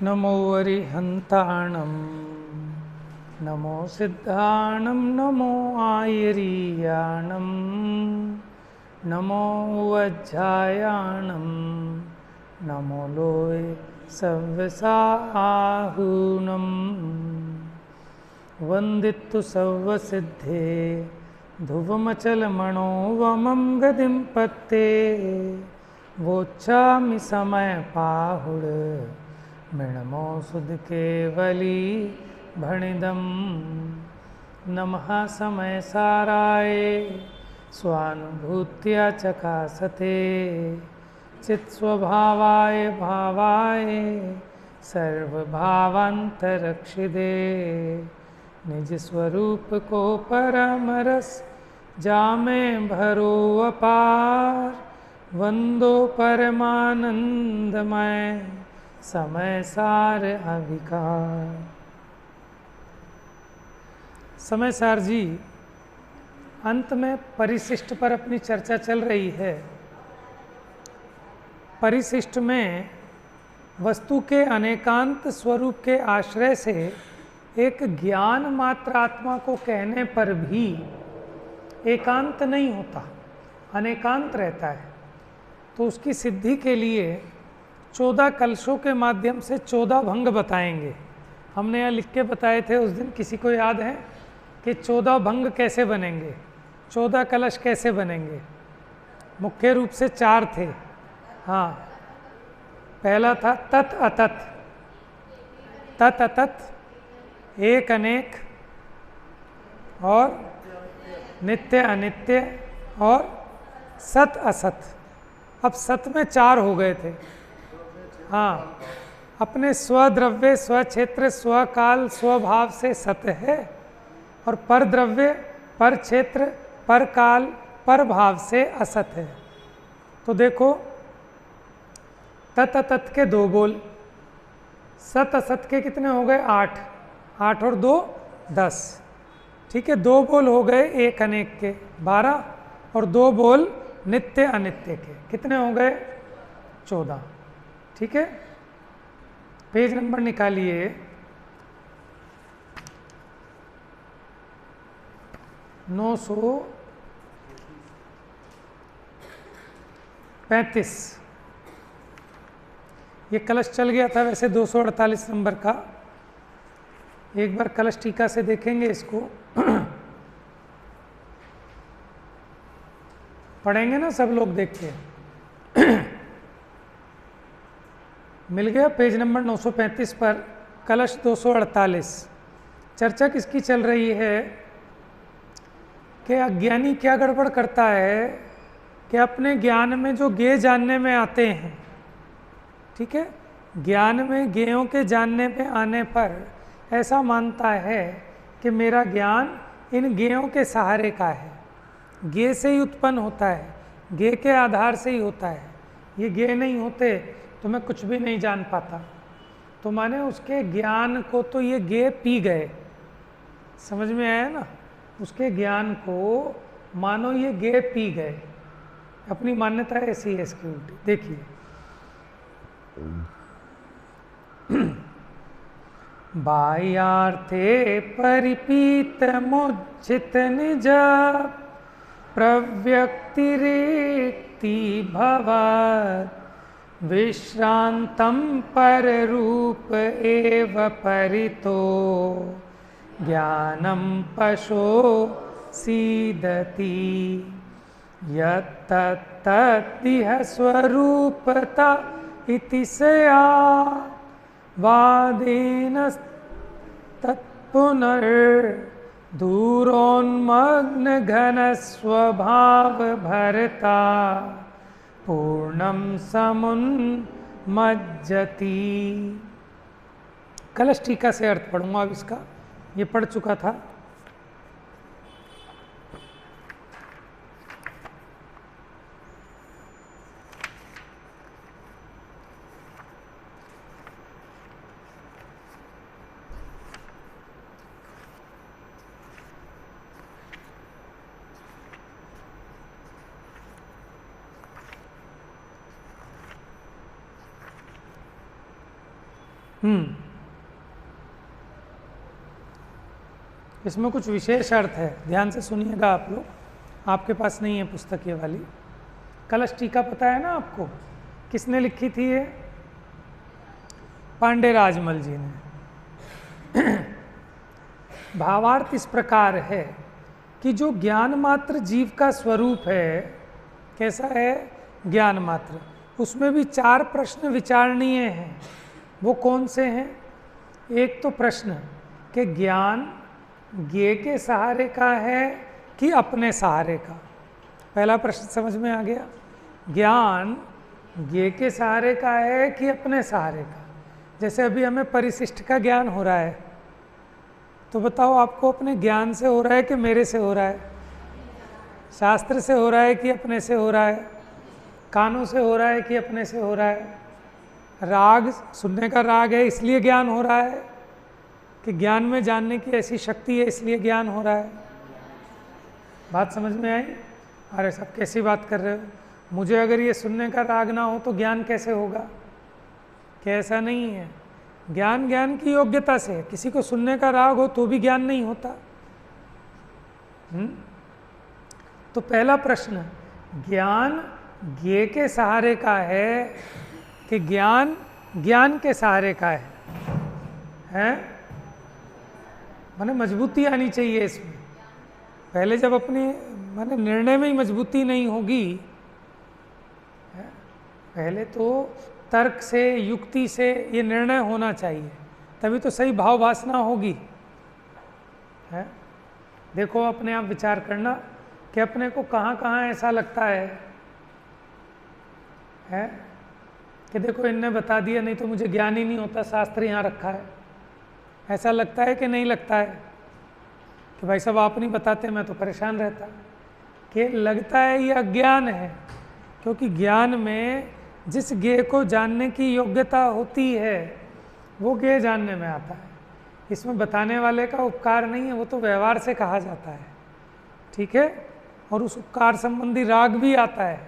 नमो अरिहन्ताणं नमो सिद्धाणं नमो आयरीयाणं नमो वज्जायाणं नमो लोय सव्यसाहूनं वन्दितु सव्वसिद्धे ध्रुवमचलमणो वमं गतिं पत्ते वोच्छामि समयपाहुड मृणमो सुध केवली भणिदं नमः समयसाराय स्वानुभूत्या चकासते चित्स्वभावाय भावाय सर्वभावान्तरक्षिदे निज स्वरूप को परमरस जामे भरो अपार वंदो परमानंदमय समय सार अविकार। समय सार जी अंत में परिशिष्ट पर अपनी चर्चा चल रही है। परिशिष्ट में वस्तु के अनेकांत स्वरूप के आश्रय से एक ज्ञान मात्र आत्मा को कहने पर भी एकांत नहीं होता, अनेकांत रहता है। तो उसकी सिद्धि के लिए 14 कलशों के माध्यम से 14 भंग बताएंगे। हमने यहाँ लिख के बताए थे उस दिन, किसी को याद है कि 14 भंग कैसे बनेंगे, 14 कलश कैसे बनेंगे? मुख्य रूप से 4 थे। हाँ, पहला था तत् अतत्, तत् अतत्, एक अनेक, और नित्य अनित्य, और सत असत। अब सत में 4 हो गए थे। हाँ, अपने स्वद्रव्य, स्वक्षेत्र, स्वकाल, स्वभाव से सत है, और पर द्रव्य, पर क्षेत्र, पर काल, पर भाव से असत है। तो देखो, तत् अतत् के 2 बोल, सत असत के कितने हो गए? 8, 8 और 2 10। ठीक है, 2 बोल हो गए एक अनेक के 12, और 2 बोल नित्य अनित्य के कितने हो गए? 14। ठीक है, पेज नंबर निकालिए। नौ सौ 35। ये कलश चल गया था वैसे 248 नंबर का। एक बार कलश टीका से देखेंगे इसको। पढ़ेंगे ना सब लोग देख के। मिल गया पेज नंबर 935 पर कलश 248। चर्चा किसकी चल रही है कि अज्ञानी क्या गड़बड़ करता है कि अपने ज्ञान में जो ज्ञेय जानने में आते हैं, ठीक है, ज्ञान में ज्ञेयों के जानने पे आने पर ऐसा मानता है कि मेरा ज्ञान इन ज्ञेयों के सहारे का है, ज्ञेय से ही उत्पन्न होता है, ज्ञेय के आधार से ही होता है। ये ज्ञेय नहीं होते तो मैं कुछ भी नहीं जान पाता। तो माने उसके ज्ञान को तो ये ज्ञेय पी गए। समझ में आया ना? उसके ज्ञान को मानो ये ज्ञेय पी गए। अपनी मान्यता ऐसी है इसकी उल्टी। देखिए, बाह्यार्थे परिपीत मुज्जित निज प्रव्यक्तिरेक्ति भवत् विश्रांतं पररूप एव परितो ज्ञानं पशो सीदति यत्तत्तदिह स्वरूपता इति सया वादेन तत्पुनर्दूरोन्मग्न घन स्वभाव भरता पूर्णम समुन्मज्जति। कलश टीका से अर्थ पढ़ूंगा अब इसका, ये पढ़ चुका था। इसमें कुछ विशेष अर्थ है, ध्यान से सुनिएगा आप लोग, आपके पास नहीं है पुस्तक ये वाली। कलश टीका पता है ना आपको, किसने लिखी थी ये? पांडे राजमल जी ने। भावार्थ इस प्रकार है कि जो ज्ञान मात्र जीव का स्वरूप है, कैसा है? ज्ञान मात्र। उसमें भी 4 प्रश्न विचारणीय हैं। वो कौन से हैं? एक तो प्रश्न कि ज्ञान ज्ञेय के सहारे का है कि अपने सहारे का। पहला प्रश्न समझ में आ गया? ज्ञान ज्ञेय के सहारे का है कि अपने सहारे का। जैसे अभी हमें परिशिष्ट का ज्ञान हो रहा है, तो बताओ आपको अपने ज्ञान से हो रहा है कि मेरे से हो रहा है? शास्त्र से हो रहा है कि अपने से हो रहा है? कानों से हो रहा है कि अपने से हो रहा है? राग, सुनने का राग है इसलिए ज्ञान हो रहा है कि ज्ञान में जानने की ऐसी शक्ति है इसलिए ज्ञान हो रहा है? बात समझ में आई? अरे सब कैसी बात कर रहे हो? मुझे अगर ये सुनने का राग ना हो तो ज्ञान कैसे होगा? क्या ऐसा नहीं है? ज्ञान ज्ञान की योग्यता से है। किसी को सुनने का राग हो तो भी ज्ञान नहीं होता। तो पहला प्रश्न, ज्ञान ज्ञेय के सहारे का है कि ज्ञान ज्ञान के सहारे का है? माने मजबूती आनी चाहिए इसमें। पहले जब अपने माने निर्णय में ही मजबूती नहीं होगी, पहले तो तर्क से, युक्ति से ये निर्णय होना चाहिए, तभी तो सही भाव वासना होगी। है? देखो अपने आप विचार करना कि अपने को कहाँ कहाँ ऐसा लगता है कि देखो इनने बता दिया, नहीं तो मुझे ज्ञान ही नहीं होता, शास्त्र यहाँ रखा है। ऐसा लगता है कि नहीं लगता है कि भाई साहब आप नहीं बताते मैं तो परेशान रहता? कि लगता है ये अज्ञान है, क्योंकि ज्ञान में जिस ज्ञेय को जानने की योग्यता होती है वो ज्ञेय जानने में आता है। इसमें बताने वाले का उपकार नहीं है, वो तो व्यवहार से कहा जाता है, ठीक है? और उस उपकार संबंधी राग भी आता है,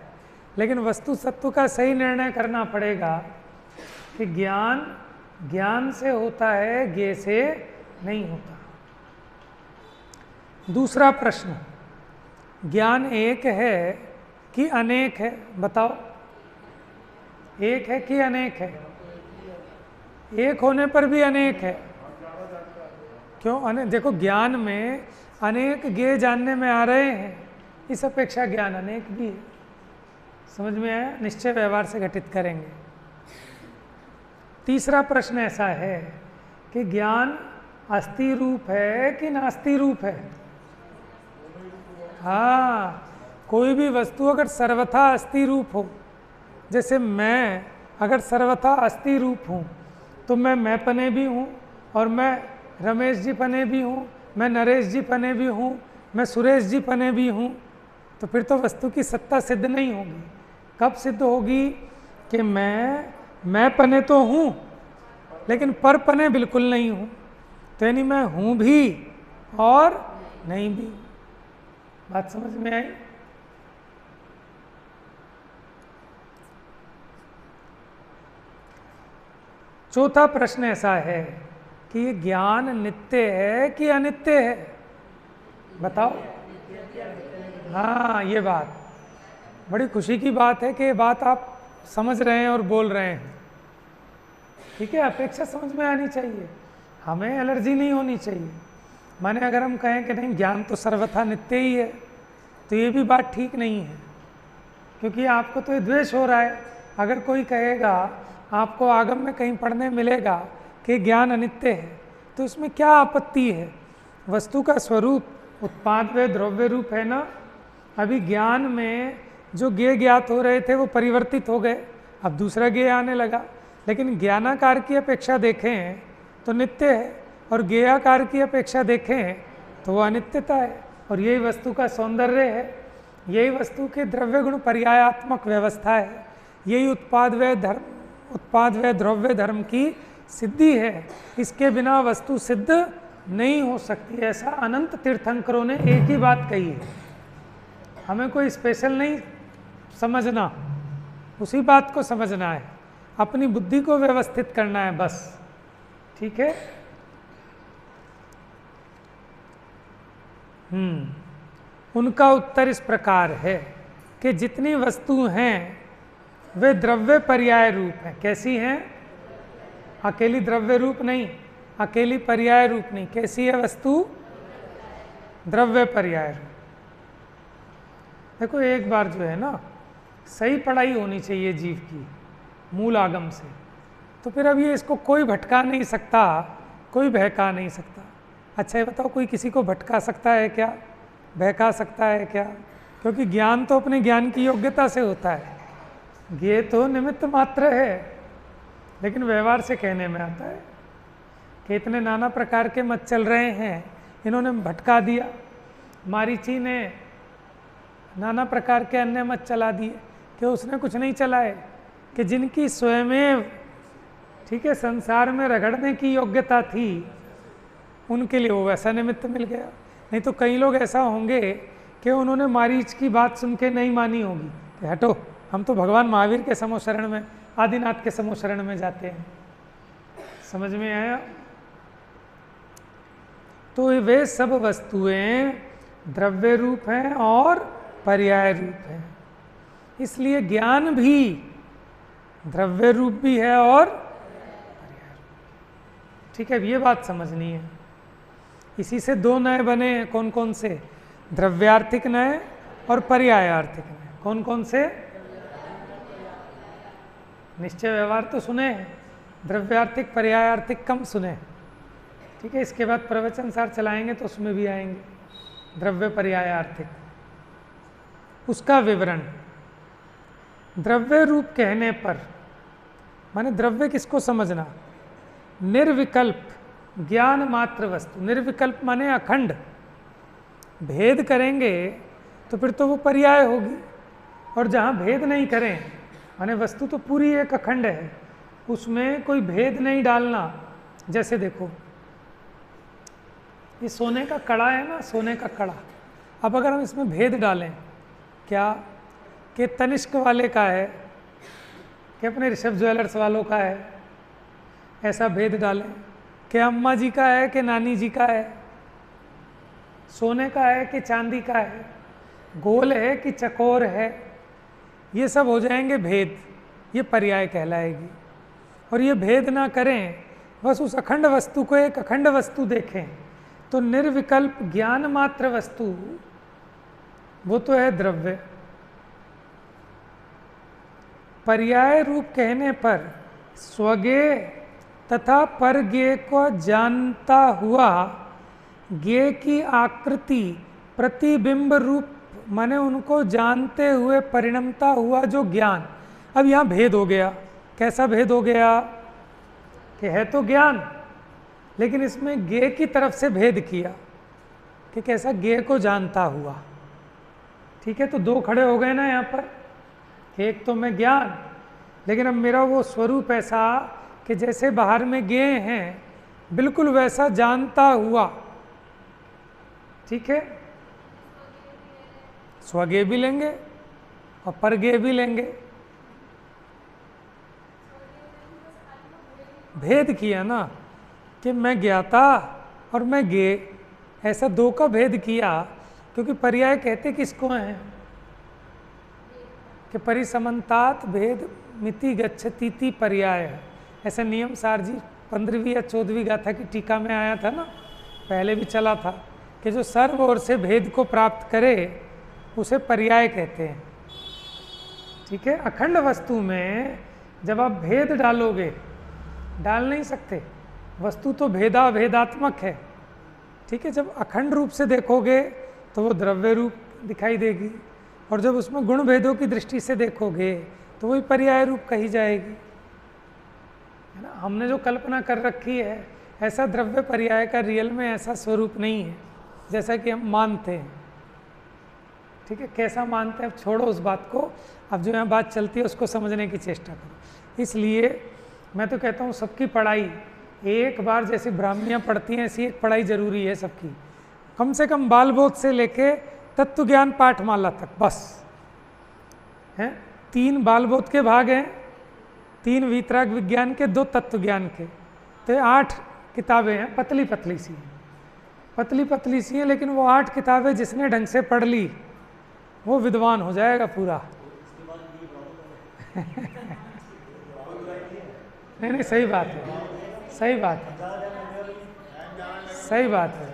लेकिन वस्तु सत्व का सही निर्णय करना पड़ेगा कि ज्ञान ज्ञान से होता है, ज्ञेय से नहीं होता। दूसरा प्रश्न, ज्ञान एक है कि अनेक है? बताओ, एक है कि अनेक है? एक होने पर भी अनेक है। क्यों? देखो ज्ञान में अनेक ज्ञेय जानने में आ रहे हैं, इस अपेक्षा ज्ञान अनेक भी है। समझ में आया? निश्चय व्यवहार से घटित करेंगे। तीसरा प्रश्न ऐसा है कि ज्ञान अस्थि रूप है कि नास्ति रूप है? हाँ, कोई भी वस्तु अगर सर्वथा अस्थि रूप हो, जैसे मैं अगर सर्वथा अस्थि रूप हूँ तो मैं पने भी हूँ, और मैं रमेश जी पने भी हूँ, मैं नरेश जी पने भी हूँ, मैं सुरेश जी पने भी हूँ, तो फिर तो वस्तु की सत्ता सिद्ध नहीं होगी। कब सिद्ध होगी? कि मैं पने तो हूँ लेकिन पर पने बिल्कुल नहीं हूँ, तो यानी मैं हूँ भी और नहीं भी। बात समझ में आई? चौथा प्रश्न ऐसा है कि ये ज्ञान नित्य है कि अनित्य है? बताओ। हाँ, ये बात बड़ी खुशी की बात है कि ये बात आप समझ रहे हैं और बोल रहे हैं, ठीक है? अपेक्षा समझ में आनी चाहिए, हमें एलर्जी नहीं होनी चाहिए। माने अगर हम कहें कि नहीं ज्ञान तो सर्वथा नित्य ही है, तो ये भी बात ठीक नहीं है, क्योंकि आपको तो ये द्वेष हो रहा है। अगर कोई कहेगा, आपको आगम में कहीं पढ़ने मिलेगा कि ज्ञान अनित्य है, तो इसमें क्या आपत्ति है? वस्तु का स्वरूप उत्पाद व द्रव्य रूप है ना। अभी ज्ञान में जो ज्ञेय ज्ञात हो रहे थे वो परिवर्तित हो गए, अब दूसरा ज्ञेय आने लगा, लेकिन ज्ञानाकार की अपेक्षा देखें तो नित्य है, और ज्ञेयाकार की अपेक्षा देखें तो वो अनित्यता है। और यही वस्तु का सौंदर्य है, यही वस्तु के द्रव्य गुण पर्यायात्मक व्यवस्था है, यही उत्पाद व द्रव्य धर्म की सिद्धि है। इसके बिना वस्तु सिद्ध नहीं हो सकती। ऐसा अनंत तीर्थंकरों ने एक ही बात कही है, हमें कोई स्पेशल नहीं समझना, उसी बात को समझना है, अपनी बुद्धि को व्यवस्थित करना है बस। ठीक है। उनका उत्तर इस प्रकार है कि जितनी वस्तु हैं वे द्रव्य पर्याय रूप हैं। कैसी हैं? अकेली द्रव्य रूप नहीं, अकेली पर्याय रूप नहीं। कैसी है वस्तु? द्रव्य पर्याय रूप। देखो एक बार जो है ना, सही पढ़ाई होनी चाहिए जीव की मूल आगम से, तो फिर अब ये इसको कोई भटका नहीं सकता, कोई बहका नहीं सकता। अच्छा ये बताओ, कोई किसी को भटका सकता है क्या? बहका सकता है क्या? क्योंकि ज्ञान तो अपने ज्ञान की योग्यता से होता है, ये तो निमित्त मात्र है। लेकिन व्यवहार से कहने में आता है कि इतने नाना प्रकार के मत चल रहे हैं, इन्होंने भटका दिया। मारीची ने नाना प्रकार के अन्य मत चला दिए, कि उसने कुछ नहीं चलाए, कि जिनकी स्वयं ठीक है संसार में रगड़ने की योग्यता थी, उनके लिए वो वैसा निमित्त मिल गया। नहीं तो कई लोग ऐसा होंगे कि उन्होंने मारीच की बात सुन के नहीं मानी होगी कि हटो, हम तो भगवान महावीर के समो शरण में, आदिनाथ के समो शरण में जाते हैं। समझ में आया? तो वे सब वस्तुएं द्रव्य रूप हैं और पर्याय रूप हैं। इसलिए ज्ञान भी द्रव्य रूप भी है और पर्याय रूप। ठीक है, ये बात समझनी है। इसी से दो नए बने हैं। कौन कौन से? द्रव्यार्थिक नए और पर्यायार्थिक नए। कौन कौन से? निश्चय व्यवहार तो सुने हैं, द्रव्यार्थिक पर्यायार्थिक कम सुने। ठीक है, इसके बाद प्रवचन सार चलाएंगे तो उसमें भी आएंगे द्रव्य पर्यायार्थिक। उसका विवरण द्रव्य रूप कहने पर, माने द्रव्य किसको समझना? निर्विकल्प ज्ञान मात्र वस्तु। निर्विकल्प माने अखंड। भेद करेंगे तो फिर तो वो पर्याय होगी, और जहाँ भेद नहीं करें माने वस्तु तो पूरी एक अखंड है, उसमें कोई भेद नहीं डालना। जैसे देखो ये सोने का कड़ा है ना, सोने का कड़ा। अब अगर हम इसमें भेद डालें, क्या कि तनिष्क वाले का है कि अपने ऋषभ ज्वेलर्स वालों का है, ऐसा भेद डालें कि अम्मा जी का है कि नानी जी का है, सोने का है कि चांदी का है, गोल है कि चकोर है, ये सब हो जाएंगे भेद। ये पर्याय कहलाएगी। और ये भेद ना करें, बस उस अखंड वस्तु को एक अखंड वस्तु देखें, तो निर्विकल्प ज्ञान मात्र वस्तु वो तो है द्रव्य। पर्याय रूप कहने पर स्वज्ञेय तथा परज्ञेय को जानता हुआ ज्ञेय की आकृति प्रतिबिंब रूप, माने उनको जानते हुए परिणमता हुआ जो ज्ञान। अब यहाँ भेद हो गया। कैसा भेद हो गया? कि है तो ज्ञान, लेकिन इसमें ज्ञेय की तरफ से भेद किया कि कैसा ज्ञेय को जानता हुआ। ठीक है, तो दो खड़े हो गए ना यहाँ पर, कि एक तो मैं ज्ञान, लेकिन अब मेरा वो स्वरूप ऐसा कि जैसे बाहर में ज्ञेय हैं, बिल्कुल वैसा जानता हुआ। ठीक है, स्वज्ञेय भी लेंगे और परज्ञेय भी लेंगे। भेद किया ना कि मैं ज्ञाता और मैं ज्ञेय, ऐसा दो का भेद किया। क्योंकि पर्याय कहते किसको हैं? कि परिसमन्तात भेद मिति गच्छतीति पर्याय है। ऐसा नियम सार जी 15वीं या 14वीं गाथा की टीका में आया था ना, पहले भी चला था, कि जो सर्व ओर से भेद को प्राप्त करे उसे पर्याय कहते हैं। ठीक है, अखंड वस्तु में जब आप भेद डालोगे, डाल नहीं सकते, वस्तु तो भेदात्मक है। ठीक है, जब अखंड रूप से देखोगे तो वो द्रव्य रूप दिखाई देगी, और जब उसमें गुण भेदों की दृष्टि से देखोगे तो वही पर्याय रूप कही जाएगी, है ना। हमने जो कल्पना कर रखी है, ऐसा द्रव्य पर्याय का रियल में ऐसा स्वरूप नहीं है जैसा कि हम मानते हैं। ठीक है, कैसा मानते हैं अब छोड़ो उस बात को, अब जो यहाँ बात चलती है उसको समझने की चेष्टा करो। इसलिए मैं तो कहता हूँ सबकी पढ़ाई एक बार, जैसे ब्राह्मणियाँ पढ़ती हैं ऐसी एक पढ़ाई जरूरी है सबकी, कम से कम बाल बोध से लेके तत्व ज्ञान पाठमाला तक, बस हैं। 3 बाल बोध के भाग हैं, 3 वीतराग विज्ञान के, 2 तत्व ज्ञान के, तो 8 किताबें हैं, पतली पतली सी, पतली पतली सी है, लेकिन वो 8 किताबें जिसने ढंग से पढ़ ली वो विद्वान हो जाएगा पूरा। नहीं नहीं, सही बात है, सही बात है, सही बात है।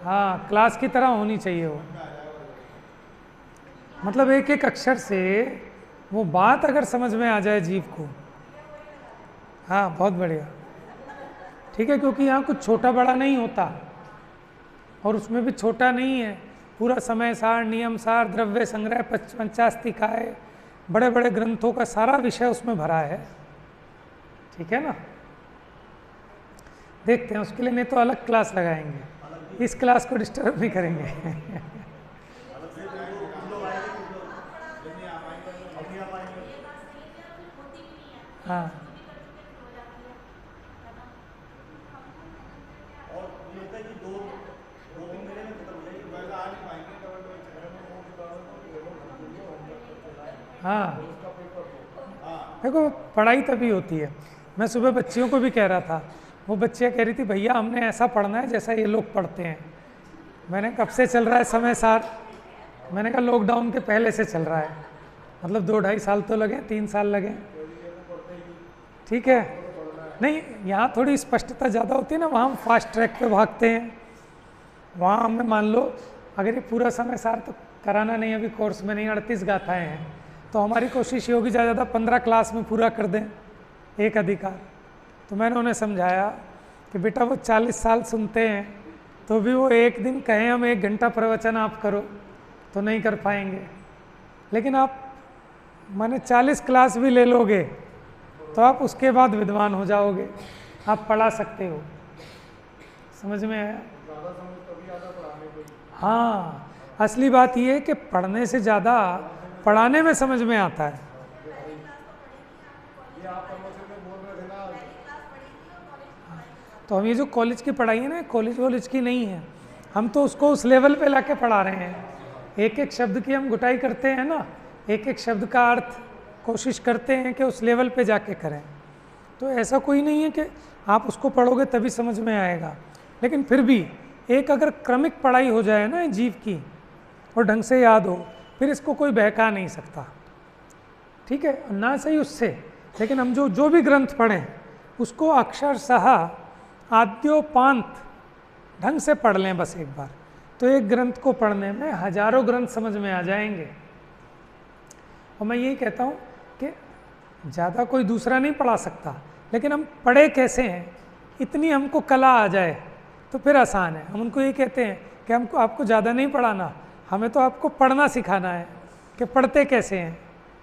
हाँ, क्लास की तरह होनी चाहिए वो, मतलब एक एक अक्षर से वो बात अगर समझ में आ जाए जीव को, हाँ बहुत बढ़िया, ठीक है। क्योंकि यहाँ कुछ छोटा बड़ा नहीं होता, और उसमें भी छोटा नहीं है, पूरा समय सार, नियम सार, द्रव्य संग्रह, पंचास्तिकाय, बड़े बड़े ग्रंथों का सारा विषय उसमें भरा है, ठीक है ना। देखते हैं, उसके लिए नहीं तो अलग क्लास लगाएंगे, इस क्लास को डिस्टर्ब नहीं करेंगे। हाँ हाँ, देखो पढ़ाई तभी होती है। मैं सुबह बच्चियों को भी कह रहा था, वो बच्चियाँ कह रही थी भैया हमने ऐसा पढ़ना है जैसा ये लोग पढ़ते हैं। मैंने कब से चल रहा है समय सार? मैंने कहा लॉकडाउन के पहले से चल रहा है, मतलब 2-2.5 साल तो लगे, 3 साल लगे, ठीक है। नहीं, यहाँ थोड़ी स्पष्टता ज़्यादा होती है ना, वहाँ हम फास्ट ट्रैक पे भागते हैं। वहाँ हमें मान लो अगर ये पूरा समय सार तो कराना नहीं, अभी कोर्स में नहीं, 38 गाथाएँ हैं, तो हमारी कोशिश ये होगी ज़्यादा 15 क्लास में पूरा कर दें एक अधिकार। तो मैंने उन्हें समझाया कि बेटा वो 40 साल सुनते हैं, तो भी वो एक दिन कहें हम 1 घंटा प्रवचन आप करो तो नहीं कर पाएंगे, लेकिन आप माने 40 क्लास भी ले लोगे तो आप उसके बाद विद्वान हो जाओगे, आप पढ़ा सकते हो। समझ में आया? हाँ, असली बात ये है कि पढ़ने से ज़्यादा पढ़ाने में समझ में आता है। तो हम ये जो कॉलेज की पढ़ाई है ना, कॉलेज की नहीं है, हम तो उसको उस लेवल पे लाके पढ़ा रहे हैं। एक एक शब्द की हम गुटाई करते हैं ना, एक एक शब्द का अर्थ कोशिश करते हैं कि उस लेवल पे जाके करें। तो ऐसा कोई नहीं है कि आप उसको पढ़ोगे तभी समझ में आएगा, लेकिन फिर भी एक अगर क्रमिक पढ़ाई हो जाए ना जीव की और ढंग से याद हो, फिर इसको कोई बहका नहीं सकता, ठीक है ना। सही उससे, लेकिन हम जो भी ग्रंथ पढ़ें उसको अक्षरशः आद्योपांत ढंग से पढ़ लें बस एक बार, तो एक ग्रंथ को पढ़ने में हजारों ग्रंथ समझ में आ जाएंगे। और मैं यही कहता हूँ कि ज़्यादा कोई दूसरा नहीं पढ़ा सकता, लेकिन हम पढ़े कैसे हैं, इतनी हमको कला आ जाए तो फिर आसान है। हम उनको ये कहते हैं कि हमको आपको ज़्यादा नहीं पढ़ाना, हमें तो आपको पढ़ना सिखाना है कि पढ़ते कैसे हैं,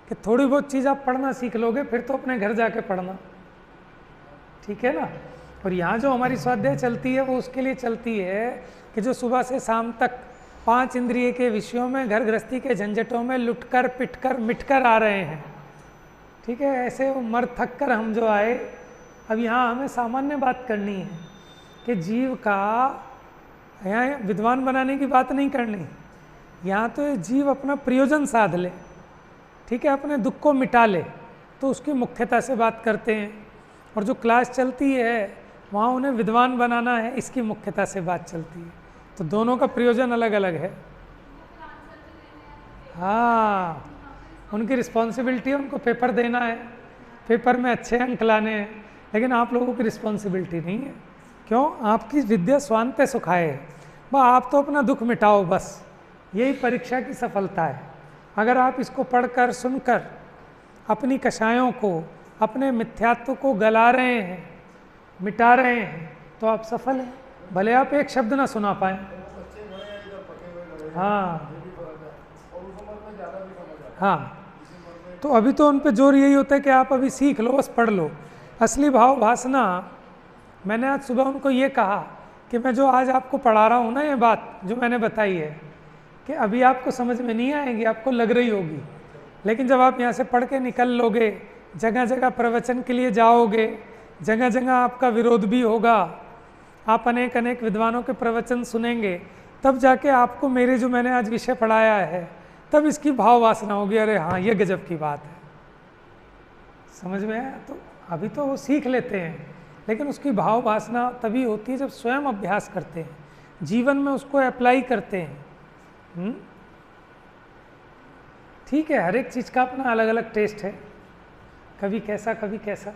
कि थोड़ी बहुत चीज़ आप पढ़ना सीख लोगे फिर तो अपने घर जाके पढ़ना, ठीक है ना। और यहाँ जो हमारी स्वाध्याय चलती है वो उसके लिए चलती है कि जो सुबह से शाम तक 5 इंद्रिय के विषयों में, घर गृहस्थी के झंझटों में लुटकर पिटकर मिटकर आ रहे हैं, ठीक है। ऐसे मर थक कर हम जो आए, अब यहाँ हमें सामान्य बात करनी है कि जीव का, यहाँ विद्वान बनाने की बात नहीं करनी, यहाँ तो जीव अपना प्रयोजन साध ले, ठीक है, अपने दुख को मिटा ले, तो उसकी मुख्यता से बात करते हैं। और जो क्लास चलती है वहाँ उन्हें विद्वान बनाना है, इसकी मुख्यता से बात चलती है। तो दोनों का प्रयोजन अलग अलग है। हाँ, उनकी रिस्पॉन्सिबिलिटी है, उनको पेपर देना है, पेपर में अच्छे अंक लाने हैं, लेकिन आप लोगों की रिस्पॉन्सिबिलिटी नहीं है। क्यों? आपकी विद्या स्वांते सुखाए, वह आप तो अपना दुख मिटाओ, बस यही परीक्षा की सफलता है। अगर आप इसको पढ़कर सुनकर अपनी कषायों को, अपने मिथ्यात्व को गला रहे हैं, मिटा रहे हैं, तो आप सफल हैं, भले आप एक शब्द ना सुना पाएँ। हाँ हाँ, तो अभी तो उन पे जोर यही होता है कि आप अभी सीख लो, बस पढ़ लो। असली भाव वासना, मैंने आज सुबह उनको ये कहा कि मैं जो आज आपको पढ़ा रहा हूँ ना, ये बात जो मैंने बताई है कि अभी आपको समझ में नहीं आएगी, आपको लग रही होगी, लेकिन जब आप यहाँ से पढ़ के निकल लोगे, जगह जगह प्रवचन के लिए जाओगे, जगह जगह आपका विरोध भी होगा, आप अनेक अनेक विद्वानों के प्रवचन सुनेंगे, तब जाके आपको मेरे जो मैंने आज विषय पढ़ाया है, तब इसकी भाव वासना होगी, अरे हाँ ये गजब की बात है। समझ में आया? तो अभी तो वो सीख लेते हैं, लेकिन उसकी भाव वासना तभी होती है जब स्वयं अभ्यास करते हैं, जीवन में उसको अप्लाई करते हैं। ठीक है, हर एक चीज़ का अपना अलग अलग टेस्ट है, कभी कैसा कभी कैसा।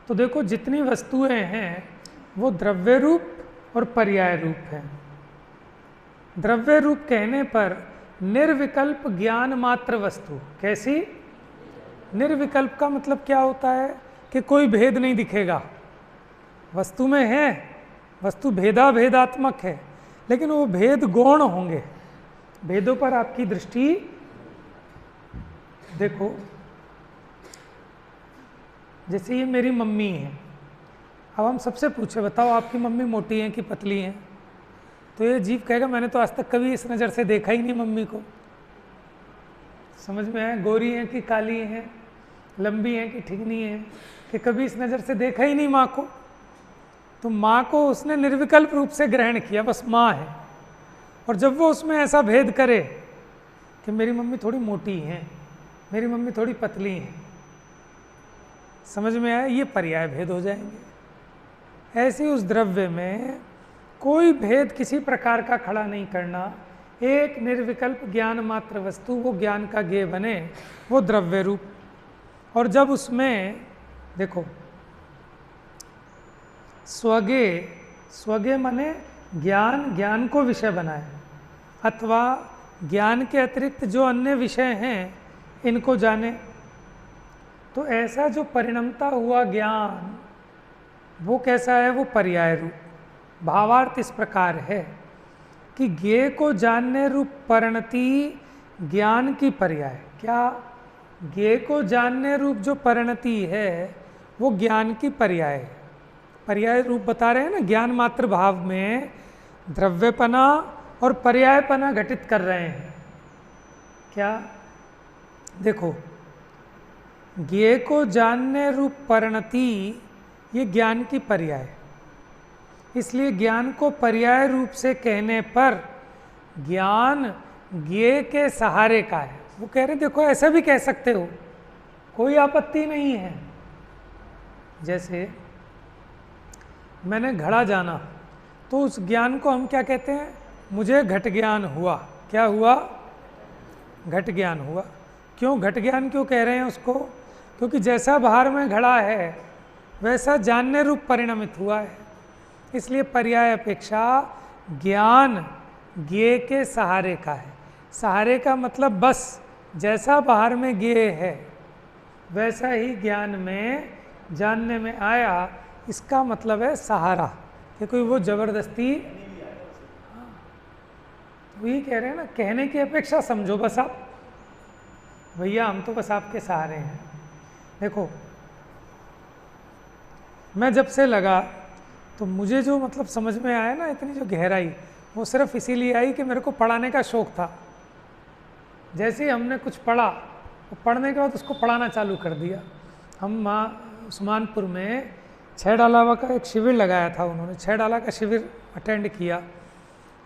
तो देखो जितनी वस्तुएं हैं वो द्रव्य रूप और पर्याय रूप है। द्रव्य रूप कहने पर निर्विकल्प ज्ञान मात्र वस्तु। कैसी? निर्विकल्प का मतलब क्या होता है कि कोई भेद नहीं दिखेगा। वस्तु में है, वस्तु भेदा भेदात्मक है, लेकिन वो भेद गौण होंगे, भेदों पर आपकी दृष्टि। देखो जैसे ये मेरी मम्मी है, अब हम सबसे पूछे बताओ आपकी मम्मी मोटी है कि पतली है, तो ये जीव कहेगा मैंने तो आज तक कभी इस नज़र से देखा ही नहीं मम्मी को। समझ में आया? गोरी है कि काली है, लंबी है कि ठिगनी है, कि कभी इस नज़र से देखा ही नहीं माँ को। तो माँ को उसने निर्विकल्प रूप से ग्रहण किया, बस माँ है। और जब वो उसमें ऐसा भेद करे कि मेरी मम्मी थोड़ी मोटी है, मेरी मम्मी थोड़ी पतली है, समझ में आया? ये पर्याय भेद हो जाएंगे। ऐसे उस द्रव्य में कोई भेद किसी प्रकार का खड़ा नहीं करना, एक निर्विकल्प ज्ञान मात्र वस्तु, वो ज्ञान का ज्ञेय बने, वो द्रव्य रूप। और जब उसमें देखो स्वज्ञेय, स्वज्ञेय माने ज्ञान, ज्ञान को विषय बनाए, अथवा ज्ञान के अतिरिक्त जो अन्य विषय हैं इनको जाने। तो ऐसा जो परिणमता हुआ ज्ञान वो कैसा है? वो पर्याय रूप। भावार्थ इस प्रकार है कि ज्ञेय को जानने रूप परिणति ज्ञान की पर्याय। क्या? ज्ञेय को जानने रूप जो परिणति है वो ज्ञान की पर्याय है। पर्याय रूप बता रहे हैं ना, ज्ञान मात्र भाव में द्रव्यपना और पर्यायपना घटित कर रहे हैं। क्या? देखो ज्ञेय को जानने रूप परिणति ये ज्ञान की पर्याय, इसलिए ज्ञान को पर्याय रूप से कहने पर ज्ञान ज्ञेय के सहारे का है। वो कह रहे देखो ऐसा भी कह सकते हो, कोई आपत्ति नहीं है। जैसे मैंने घड़ा जाना, तो उस ज्ञान को हम क्या कहते हैं? मुझे घट ज्ञान हुआ। क्या हुआ? घट ज्ञान हुआ। क्यों घट ज्ञान क्यों कह रहे हैं उसको? क्योंकि जैसा बाहर में घड़ा है वैसा जानने रूप परिणमित हुआ है, इसलिए पर्याय अपेक्षा ज्ञान ज्ञेय के सहारे का है। सहारे का मतलब बस जैसा बाहर में ज्ञेय है वैसा ही ज्ञान में जानने में आया, इसका मतलब है सहारा, कि कोई वो जबरदस्ती। वही कह रहे हैं ना, कहने की अपेक्षा समझो बस आप, भैया हम तो बस आपके सहारे हैं। देखो मैं जब से लगा तो मुझे जो मतलब समझ में आया ना, इतनी जो गहराई, वो सिर्फ इसीलिए आई कि मेरे को पढ़ाने का शौक़ था। जैसे ही हमने कुछ पढ़ा, तो पढ़ने के बाद उसको पढ़ाना चालू कर दिया। हम वहाँ उस्मानपुर में 6 डाला का एक शिविर लगाया था, उन्होंने 6 डाला का शिविर अटेंड किया,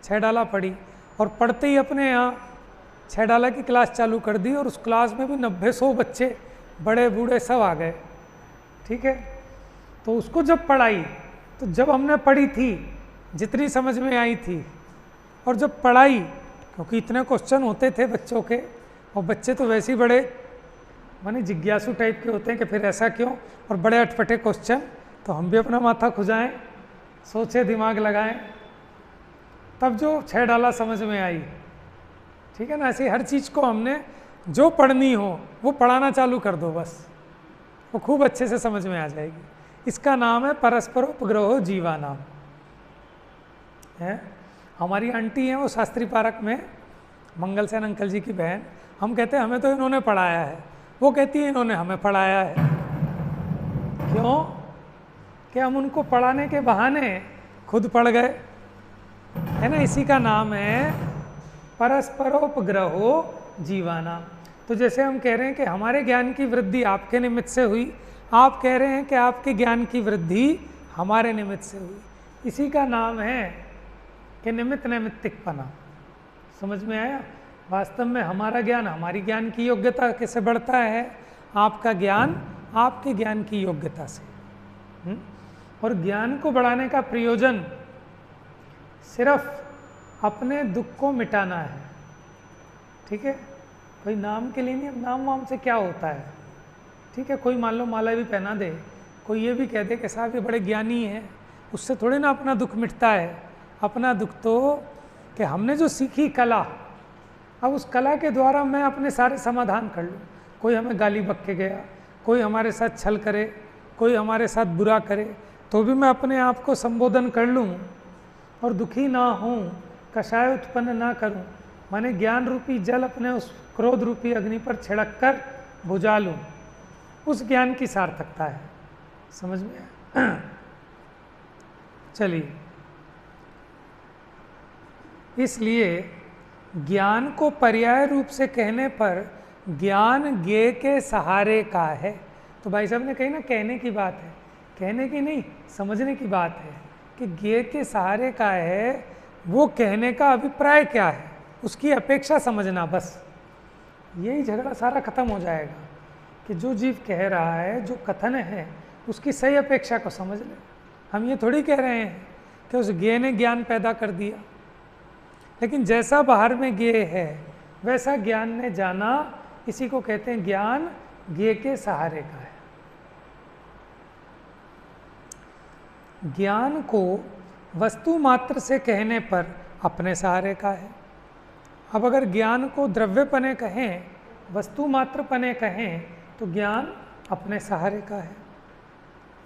6 डाला पढ़ी, और पढ़ते ही अपने यहाँ 6 डाला की क्लास चालू कर दी, और उस क्लास में भी 90-100 बच्चे बड़े बूढ़े सब आ गए। ठीक है, तो उसको जब पढ़ाई, तो जब हमने पढ़ी थी जितनी समझ में आई थी, और जब पढ़ाई, क्योंकि इतने क्वेश्चन होते थे बच्चों के, और बच्चे तो वैसे ही बड़े माने जिज्ञासु टाइप के होते हैं कि फिर ऐसा क्यों, और बड़े अटपटे क्वेश्चन, तो हम भी अपना माथा खुजाएं, सोचे, दिमाग लगाएं, तब जो 6 डाला समझ में आई। ठीक है ना, ऐसे हर चीज़ को हमने जो पढ़नी हो वो पढ़ाना चालू कर दो, बस वो खूब अच्छे से समझ में आ जाएगी। इसका नाम है परस्परोपग्रहो जीवानाम। है हमारी आंटी हैं वो शास्त्री पार्क में, मंगल सेन अंकल जी की बहन, हम कहते हैं हमें तो इन्होंने पढ़ाया है, वो कहती है इन्होंने हमें पढ़ाया है। क्यों? कि हम उनको पढ़ाने के बहाने खुद पढ़ गए, है ना। इसी का नाम है परस्परोपग्रहो जीवानाम। तो जैसे हम कह रहे हैं कि हमारे ज्ञान की वृद्धि आपके निमित्त से हुई, आप कह रहे हैं कि आपके ज्ञान की वृद्धि हमारे निमित्त से हुई, इसी का नाम है कि निमित्त नैमित्तिकपना। समझ में आया? वास्तव में हमारा ज्ञान हमारी ज्ञान की योग्यता कैसे बढ़ता है, आपका ज्ञान आपके ज्ञान की योग्यता से। और ज्ञान को बढ़ाने का प्रयोजन सिर्फ अपने दुख को मिटाना है, ठीक है। कोई नाम के लिए नहीं, अब नाम वाम से क्या होता है, ठीक है। कोई मान लो माला भी पहना दे, कोई ये भी कह दे कि साहब ये बड़े ज्ञानी हैं, उससे थोड़ी ना अपना दुख मिटता है। अपना दुख तो कि हमने जो सीखी कला, अब उस कला के द्वारा मैं अपने सारे समाधान कर लूँ। कोई हमें गाली बक के गया, कोई हमारे साथ छल करे, कोई हमारे साथ बुरा करे, तो भी मैं अपने आप को संबोधन कर लूँ और दुखी ना हूँ, कषाय उत्पन्न ना करूँ, माने ज्ञान रूपी जल अपने उस क्रोध रूपी अग्नि पर छिड़क कर बुझा लूँ, उस ज्ञान की सार्थकता है। समझ में आया? चलिए, इसलिए ज्ञान को पर्याय रूप से कहने पर ज्ञान ज्ञेय के सहारे का है। तो भाई साहब ने कही ना, कहने की बात है, कहने की नहीं, समझने की बात है कि ज्ञेय के सहारे का है। वो कहने का अभिप्राय क्या है, उसकी अपेक्षा समझना, बस यही झगड़ा सारा खत्म हो जाएगा कि जो जीव कह रहा है, जो कथन है, उसकी सही अपेक्षा को समझ ले। हम ये थोड़ी कह रहे हैं कि उस ज्ञेय ने ज्ञान पैदा कर दिया, लेकिन जैसा बाहर में ज्ञेय है वैसा ज्ञान ने जाना, इसी को कहते हैं ज्ञान ज्ञेय के सहारे का है। ज्ञान को वस्तु मात्र से कहने पर अपने सहारे का है। अब अगर ज्ञान को द्रव्यपने कहें, वस्तु मात्र पने कहें, तो ज्ञान अपने सहारे का है।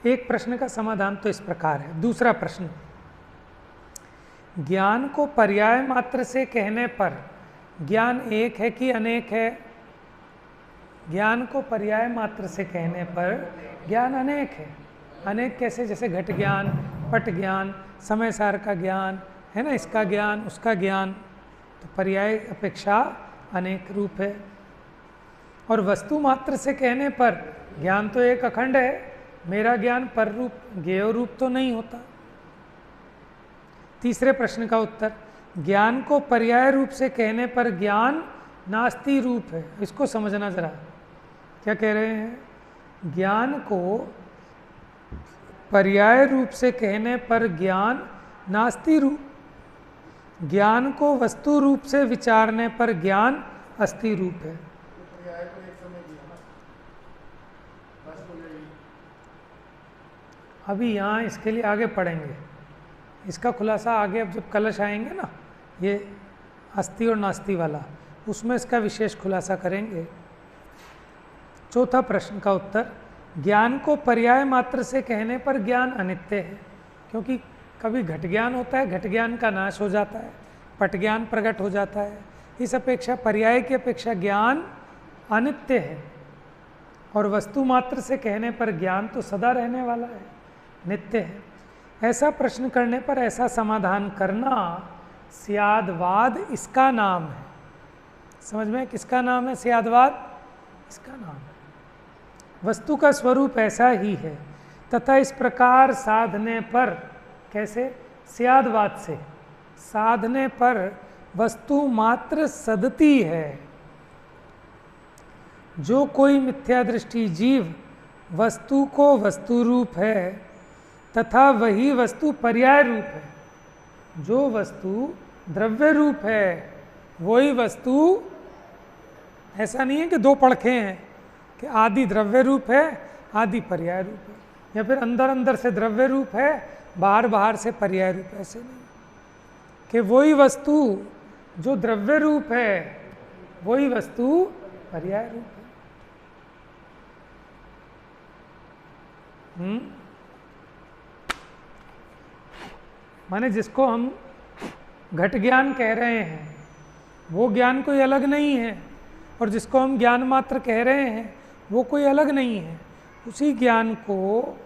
एक प्रश्न का समाधान तो इस प्रकार है। दूसरा प्रश्न, ज्ञान को पर्याय मात्र से कहने पर ज्ञान एक है कि अनेक है? ज्ञान को पर्याय मात्र से कहने पर ज्ञान अनेक है। अनेक कैसे? जैसे घट ज्ञान, पट ज्ञान, समय सार का ज्ञान है ना, इसका ज्ञान, उसका ज्ञान, तो पर्याय अपेक्षा अनेक रूप है। और वस्तु मात्र से कहने पर ज्ञान तो एक अखंड है, मेरा ज्ञान पर रूप ज्ञेय रूप तो नहीं होता। तीसरे प्रश्न का उत्तर, ज्ञान को पर्याय रूप से कहने पर ज्ञान नास्ति रूप है। इसको समझना जरा, क्या कह रहे हैं? ज्ञान को पर्याय रूप से कहने पर ज्ञान नास्ति रूप, ज्ञान को वस्तु रूप से विचारने पर ज्ञान अस्थि रूप है। अभी यहाँ इसके लिए आगे पढ़ेंगे, इसका खुलासा आगे, अब जब कलश आएंगे ना, ये अस्थि और नास्ति वाला, उसमें इसका विशेष खुलासा करेंगे। चौथा प्रश्न का उत्तर, ज्ञान को पर्याय मात्र से कहने पर ज्ञान अनित्य है, क्योंकि कभी घट ज्ञान होता है, घट ज्ञान का नाश हो जाता है, पट ज्ञान प्रकट हो जाता है। इस अपेक्षा पर्याय की अपेक्षा ज्ञान अनित्य है। और वस्तु मात्र से कहने पर ज्ञान तो सदा रहने वाला है, नित्य है। ऐसा प्रश्न करने पर ऐसा समाधान करना स्यादवाद इसका नाम है। समझ में? किसका नाम है स्यादवाद? इसका नाम है। वस्तु का स्वरूप ऐसा ही है तथा इस प्रकार साधने पर, कैसे? स्यादवाद से साधने पर वस्तु मात्र सदती है। जो कोई मिथ्या दृष्टि जीव वस्तु को वस्तु रूप है तथा वही वस्तु पर्याय रूप है। जो वस्तु द्रव्य रूप है वही वस्तु, ऐसा नहीं है कि दो पड़खे हैं कि आदि द्रव्य रूप है आदि पर्याय रूप है, या फिर अंदर अंदर से द्रव्य रूप है बाहर बाहर से पर्याय रूप। ऐसे नहीं कि वही वस्तु जो द्रव्य रूप है वही वस्तु पर्याय रूप है। माने जिसको हम घट ज्ञान कह रहे हैं वो ज्ञान कोई अलग नहीं है, और जिसको हम ज्ञान मात्र कह रहे हैं वो कोई अलग नहीं है। उसी ज्ञान को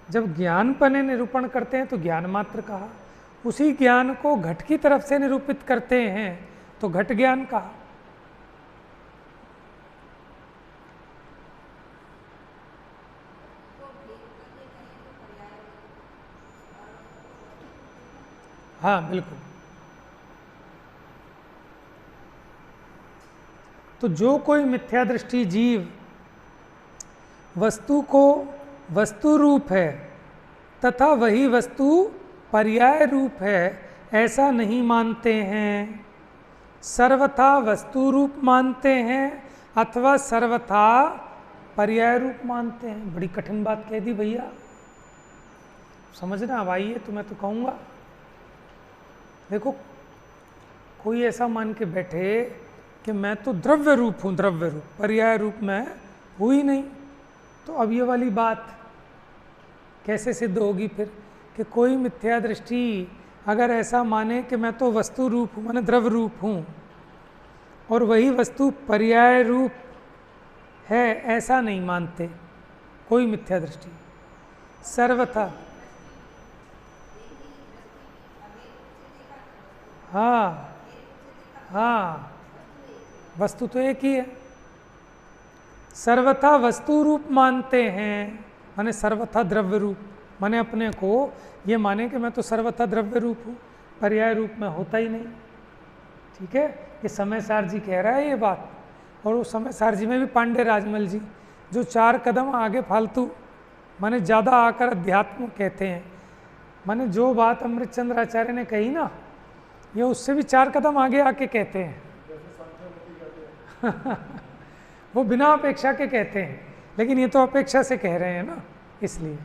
जब ज्ञानपने निरूपण करते हैं तो ज्ञान मात्र कहा, उसी ज्ञान को घट की तरफ से निरूपित करते हैं तो घट ज्ञान कहा। हाँ बिल्कुल। तो जो कोई मिथ्या दृष्टि जीव वस्तु को वस्तु रूप है तथा वही वस्तु पर्याय रूप है ऐसा नहीं मानते हैं, सर्वथा वस्तु रूप मानते हैं अथवा सर्वथा पर्याय रूप मानते हैं। बड़ी कठिन बात कह दी भैया, समझना। अब आइए तो मैं तो कहूँगा, देखो कोई ऐसा मान के बैठे कि मैं तो द्रव्य रूप हूँ, द्रव्य रूप, पर्याय रूप में हूँ ही नहीं, तो अब ये वाली बात कैसे सिद्ध होगी फिर कि कोई मिथ्या दृष्टि अगर ऐसा माने कि मैं तो वस्तु रूप हूँ, माने द्रव्य रूप हूँ, और वही वस्तु पर्याय रूप है ऐसा नहीं मानते कोई मिथ्या दृष्टि। सर्वथा हाँ हाँ, वस्तु तो एक ही है। सर्वथा वस्तु रूप मानते हैं, माने सर्वथा द्रव्य रूप, माने अपने को ये माने कि मैं तो सर्वथा द्रव्य रूप हूँ, पर्याय रूप में होता ही नहीं। ठीक है, ये समय सार जी कह रहा है ये बात, और वो समय सार जी में भी पांडे राजमल जी जो 4 कदम आगे फालतू माने ज़्यादा आकर अध्यात्म कहते हैं, माने जो बात अमृतचंद्र आचार्य ने कही ना, ये उससे भी 4 कदम आगे आके कहते हैं। वो बिना अपेक्षा के कहते हैं, लेकिन ये तो अपेक्षा से कह रहे हैं ना, इसलिए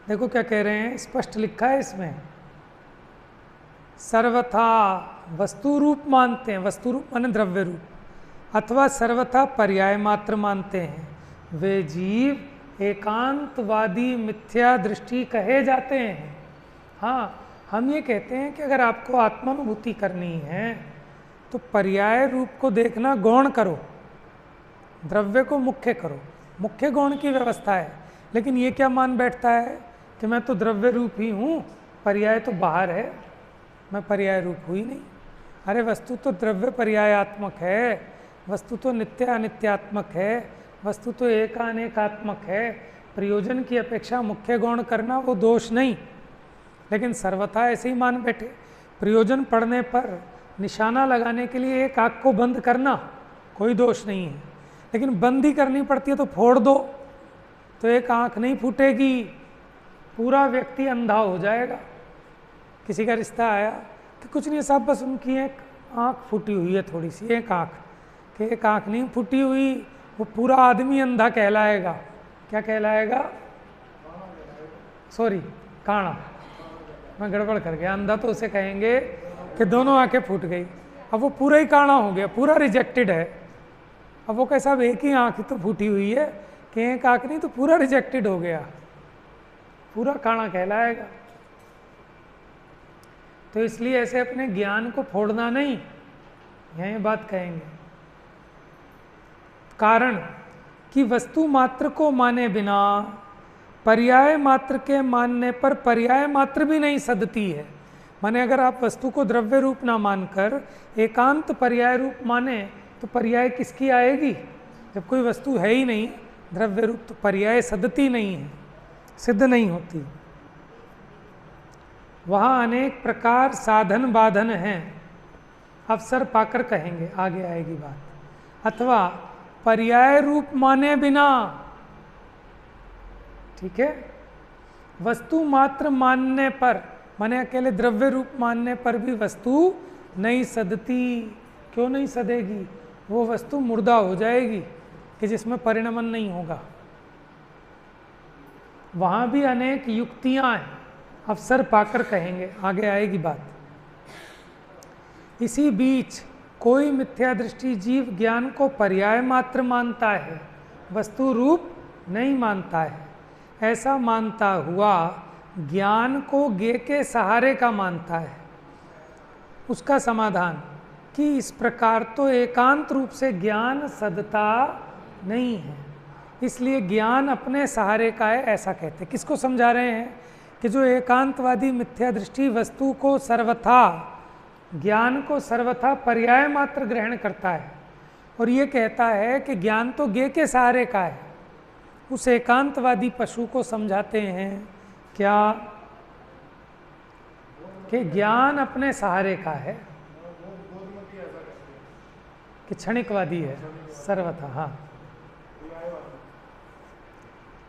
देखो क्या कह रहे हैं, स्पष्ट लिखा है इसमें, सर्वथा वस्तु रूप मानते हैं, वस्तु रूप माने द्रव्य रूप, अथवा सर्वथा पर्याय मात्र मानते हैं, वे जीव एकांतवादी मिथ्या दृष्टि कहे जाते हैं। हाँ, हम ये कहते हैं कि अगर आपको आत्मानुभूति करनी है तो पर्याय रूप को देखना गौण करो, द्रव्य को मुख्य करो, मुख्य गौण की व्यवस्था है। लेकिन ये क्या मान बैठता है कि मैं तो द्रव्य रूप ही हूँ, पर्याय तो बाहर है, मैं पर्याय रूप हुई नहीं। अरे वस्तु तो द्रव्य पर्यायात्मक है, वस्तु तो नित्य अनित्यात्मक है, वस्तु तो एकानेकात्मक है। प्रयोजन की अपेक्षा मुख्य गौण करना वो दोष नहीं, लेकिन सर्वथा ऐसे ही मान बैठे। प्रयोजन पड़ने पर निशाना लगाने के लिए एक आँख को बंद करना कोई दोष नहीं है, लेकिन बंद ही करनी पड़ती है तो फोड़ दो, तो एक आँख नहीं फूटेगी, पूरा व्यक्ति अंधा हो जाएगा। किसी का रिश्ता आया कि कुछ नहीं साहब, बस उनकी एक आँख फूटी हुई है, थोड़ी सी एक आँख, कि एक आँख नहीं फूटी हुई, वो पूरा आदमी अंधा कहलाएगा। क्या कहलाएगा? सॉरी, काणा, मैं गड़बड़ कर गया। अंधा तो उसे कहेंगे कि दोनों आंखें फूट गई, अब वो पूरा ही काणा हो गया, पूरा रिजेक्टेड है। अब वो कैसा, एक ही आंख तो फूटी हुई है कि एक आंख नहीं, तो पूरा रिजेक्टेड हो गया, पूरा काणा कहलाएगा। तो इसलिए ऐसे अपने ज्ञान को फोड़ना नहीं, यह बात कहेंगे। कारण कि वस्तु मात्र को माने बिना पर्याय मात्र के मानने पर पर्याय मात्र भी नहीं सदती है। माने अगर आप वस्तु को द्रव्य रूप ना मानकर एकांत पर्याय रूप माने तो पर्याय किसकी आएगी? जब कोई वस्तु है ही नहीं द्रव्य रूप, तो पर्याय सदती नहीं है, सिद्ध नहीं होती। वहाँ अनेक प्रकार साधन बाधन हैं, अवसर पाकर कहेंगे, आगे आएगी बात। अथवा पर्याय रूप माने बिना, ठीक है, वस्तु मात्र मानने पर, माने अकेले द्रव्य रूप मानने पर भी वस्तु नहीं सदती। क्यों नहीं सदेगी? वो वस्तु मुर्दा हो जाएगी कि जिसमें परिणमन नहीं होगा। वहाँ भी अनेक युक्तियाँ हैं, अवसर पाकर कहेंगे, आगे आएगी बात। इसी बीच कोई मिथ्या दृष्टि जीव ज्ञान को पर्याय मात्र मानता है, वस्तु रूप नहीं मानता है। ऐसा मानता हुआ ज्ञान को ज्ञ के सहारे का मानता है। उसका समाधान कि इस प्रकार तो एकांत रूप से ज्ञान सदता नहीं है, इसलिए ज्ञान अपने सहारे का है, ऐसा कहते। किसको समझा रहे हैं? कि जो एकांतवादी मिथ्या दृष्टि वस्तु को सर्वथा, ज्ञान को सर्वथा पर्याय मात्र ग्रहण करता है और ये कहता है कि ज्ञान तो ज्ञ के सहारे का है, उस एकांतवादी पशु को समझाते हैं क्या? कि ज्ञान अपने सहारे का है। कि क्षणिकवादी है सर्वथा। हाँ,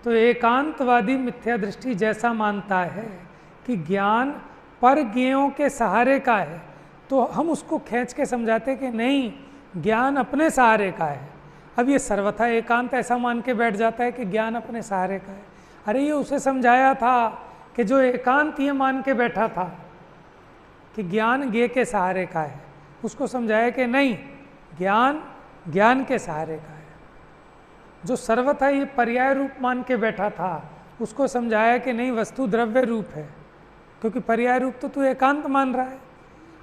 तो एकांतवादी मिथ्या दृष्टि जैसा मानता है कि ज्ञान पर ज्ञेयों के सहारे का है, तो हम उसको खींच के समझाते कि नहीं, ज्ञान अपने सहारे का है। अब ये सर्वथा एकांत ऐसा मान के बैठ जाता है कि ज्ञान अपने सहारे का है। अरे ये उसे समझाया था कि जो एकांत ये मान के बैठा था कि ज्ञान ज्ञेय के सहारे का है, उसको समझाया कि नहीं, ज्ञान ज्ञान के सहारे का है। जो सर्वथा ये पर्याय रूप मान के बैठा था, उसको समझाया कि नहीं, वस्तु द्रव्य रूप है, क्योंकि पर्याय रूप तो तू एकांत मान रहा है।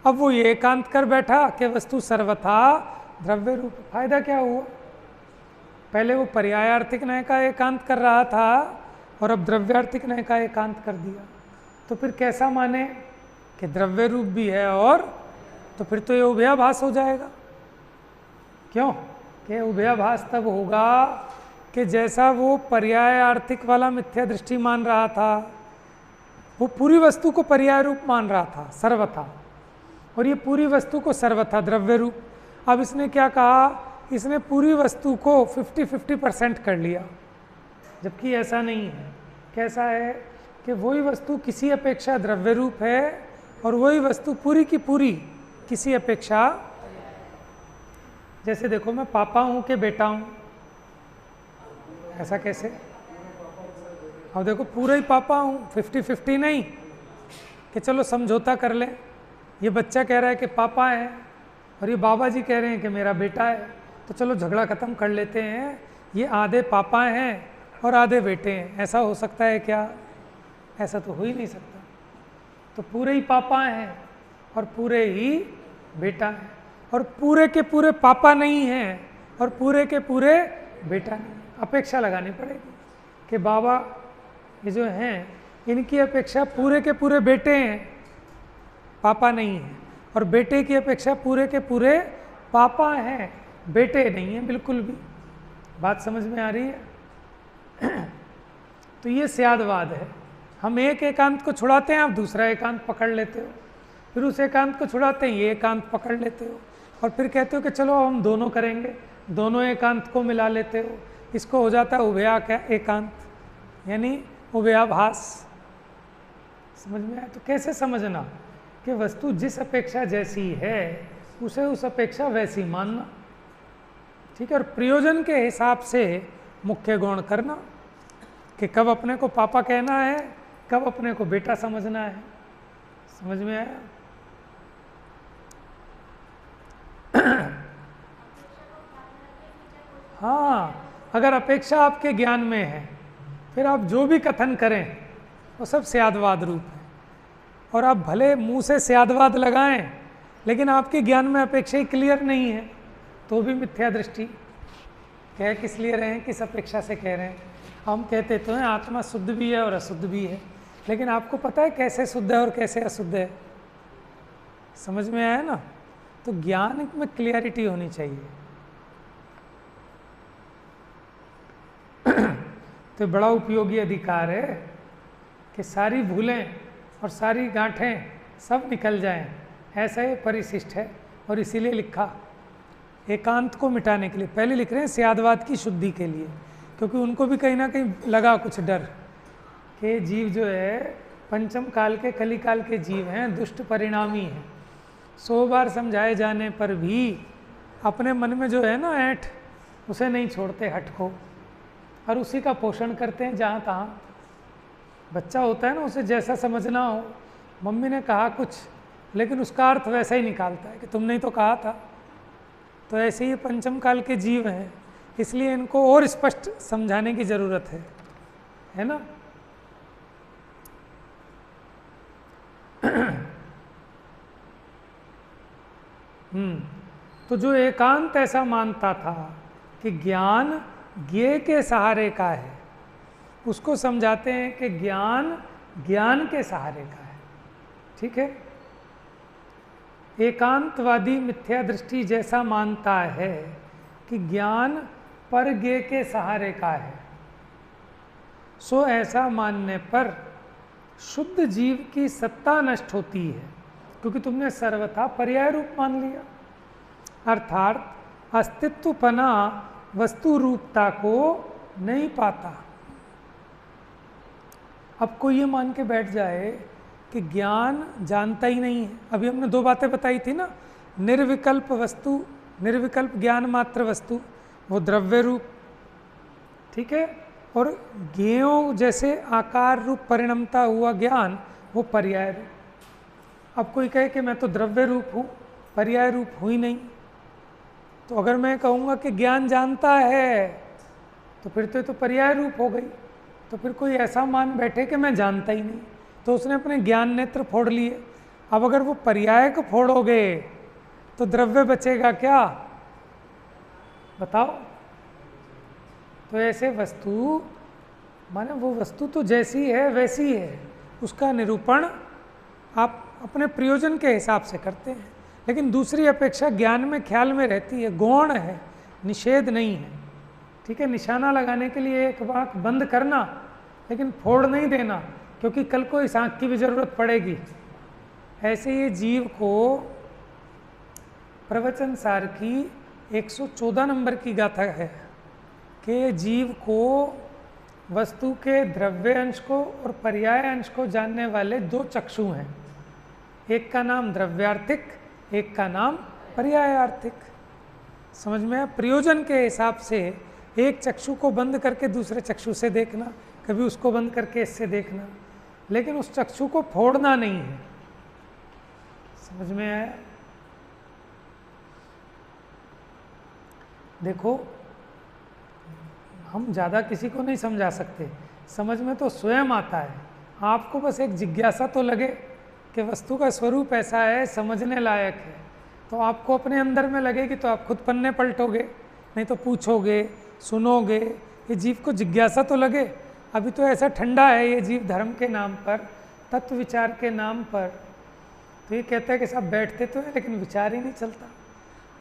अब वो ये एकांत कर बैठा कि वस्तु सर्वथा द्रव्य रूप। फायदा क्या हुआ? पहले वो पर्यायार्थिक न्याय का एकांत कर रहा था और अब द्रव्यार्थिक न्याय का एकांत कर दिया। तो फिर कैसा माने कि द्रव्य रूप भी है, और तो फिर तो ये उभयाभास हो जाएगा। क्यों कि उभयाभास तब होगा कि जैसा वो पर्यायार्थिक वाला मिथ्या दृष्टि मान रहा था, वो पूरी वस्तु को पर्याय रूप मान रहा था सर्वथा, और ये पूरी वस्तु को सर्वथा द्रव्य रूप। अब इसने क्या कहा? इसने पूरी वस्तु को 50-50% कर लिया, जबकि ऐसा नहीं है। कैसा है कि वही वस्तु किसी अपेक्षा द्रव्य रूप है और वही वस्तु पूरी की पूरी किसी अपेक्षा, जैसे देखो मैं पापा हूँ कि बेटा हूँ, ऐसा कैसे? अब देखो पूरा ही पापा हूँ, 50-50 नहीं कि चलो समझौता कर लें। ये बच्चा कह रहा है कि पापा है और ये बाबा जी कह रहे हैं कि मेरा बेटा है, तो चलो झगड़ा ख़त्म कर लेते हैं, ये आधे पापा हैं और आधे बेटे हैं। ऐसा हो सकता है क्या? ऐसा तो हो ही नहीं सकता। तो पूरे ही पापा हैं और पूरे ही बेटा हैं, और पूरे के पूरे पापा नहीं हैं और पूरे के पूरे बेटा नहीं। अपेक्षा लगानी पड़ेगी कि बाबा ये जो हैं इनकी अपेक्षा पूरे के पूरे बेटे हैं, पापा नहीं हैं, और बेटे की अपेक्षा पूरे के पूरे पापा हैं, बेटे नहीं हैं बिल्कुल भी। बात समझ में आ रही है? तो ये स्यादवाद है। हम एक एकांत को छुड़ाते हैं, आप दूसरा एकांत पकड़ लेते हो, फिर उस एकांत को छुड़ाते हैं, ये एकांत पकड़ लेते हो, और फिर कहते हो कि चलो हम दोनों करेंगे, दोनों एकांत को मिला लेते हो। इसको हो जाता है उभया एकांत, यानी उभयाभास। समझ में आया? तो कैसे समझना कि वस्तु जिस अपेक्षा जैसी है उसे उस अपेक्षा वैसी मानना, ठीक है, और प्रयोजन के हिसाब से मुख्य गौण करना कि कब अपने को पापा कहना है, कब अपने को बेटा समझना है। समझ में आया? हाँ, अगर अपेक्षा आपके ज्ञान में है, फिर आप जो भी कथन करें वो सब स्यादवाद रूप है, और आप भले मुंह से स्यादवाद लगाएं, लेकिन आपके ज्ञान में अपेक्षा ही क्लियर नहीं है, तो भी मिथ्या दृष्टि। कह किस लिए रहे हैं, किस अपेक्षा से कह रहे हैं? हम कहते तो हैं आत्मा शुद्ध भी है और अशुद्ध भी है, लेकिन आपको पता है कैसे शुद्ध है और कैसे अशुद्ध है? समझ में आया ना? तो ज्ञान में क्लियरिटी होनी चाहिए। तो बड़ा उपयोगी अधिकार है कि सारी भूलें और सारी गांठें सब निकल जाएं, ऐसा ही परिशिष्ट है। और इसीलिए लिखा एकांत को मिटाने के लिए। पहले लिख रहे हैं स्यादवाद की शुद्धि के लिए, क्योंकि उनको भी कहीं ना कहीं लगा कुछ डर कि जीव जो है पंचम काल के कलिकाल के जीव हैं, दुष्ट परिणामी हैं। 100 बार समझाए जाने पर भी अपने मन में जो है ना ऐंठ, उसे नहीं छोड़ते हट को, और उसी का पोषण करते हैं जहाँ तहाँ। बच्चा होता है ना, उसे जैसा समझना हो, मम्मी ने कहा कुछ लेकिन उसका अर्थ वैसा ही निकालता है कि तुमने ही तो कहा था। तो ऐसे ही पंचम काल के जीव हैं, इसलिए इनको और स्पष्ट समझाने की ज़रूरत है ना? तो जो एकांत ऐसा मानता था कि ज्ञान ज्ञेय के सहारे का है, उसको समझाते हैं कि ज्ञान ज्ञान के सहारे का है। ठीक है? एकांतवादी मिथ्या दृष्टि जैसा मानता है कि ज्ञान पर ज्ञेय के सहारे का है, सो ऐसा मानने पर शुद्ध जीव की सत्ता नष्ट होती है, क्योंकि तुमने सर्वथा पर्याय रूप मान लिया। अर्थात अस्तित्वपना वस्तु रूपता को नहीं पाता। अब कोई ये मान के बैठ जाए कि ज्ञान जानता ही नहीं है। अभी हमने दो बातें बताई थी ना, निर्विकल्प वस्तु, निर्विकल्प ज्ञान मात्र वस्तु, वो द्रव्य रूप, ठीक है, और ज्ञेयों जैसे आकार रूप परिणमता हुआ ज्ञान वो पर्याय रूप। अब कोई कहे कि मैं तो द्रव्य रूप हूँ, पर्याय रूप हूँ ही नहीं, तो अगर मैं कहूँगा कि ज्ञान जानता है तो फिर तो ये तो पर्याय रूप हो गई। तो फिर कोई ऐसा मान बैठे कि मैं जानता ही नहीं, तो उसने अपने ज्ञान नेत्र फोड़ लिए। अब अगर वो पर्याय को फोड़ोगे तो द्रव्य बचेगा क्या, बताओ। तो ऐसे वस्तु माने वो वस्तु तो जैसी है वैसी है, उसका निरूपण आप अपने प्रयोजन के हिसाब से करते हैं, लेकिन दूसरी अपेक्षा ज्ञान में ख्याल में रहती है, गौण है, निषेध नहीं है, ठीक है। निशाना लगाने के लिए एक आँख बंद करना, लेकिन फोड़ नहीं देना, क्योंकि कल को इस आँख की भी जरूरत पड़ेगी। ऐसे ये जीव को प्रवचन सार की 114 नंबर की गाथा है कि जीव को वस्तु के द्रव्य अंश को और पर्याय अंश को जानने वाले दो चक्षु हैं, एक का नाम द्रव्यार्थिक, एक का नाम पर्यायार्थिक। समझ में आया? प्रयोजन के हिसाब से एक चक्षु को बंद करके दूसरे चक्षु से देखना, कभी उसको बंद करके इससे देखना, लेकिन उस चक्षु को फोड़ना नहीं है। समझ में आया? देखो, हम ज़्यादा किसी को नहीं समझा सकते, समझ में तो स्वयं आता है। आपको बस एक जिज्ञासा तो लगे कि वस्तु का स्वरूप ऐसा है, समझने लायक है, तो आपको अपने अंदर में लगेगी तो आप खुद पन्ने पलटोगे, नहीं तो पूछोगे, सुनोगे। ये जीव को जिज्ञासा तो लगे। अभी तो ऐसा ठंडा है ये जीव धर्म के नाम पर, तत्व विचार के नाम पर, तो ये कहता है कि सब बैठते तो हैं लेकिन विचार ही नहीं चलता।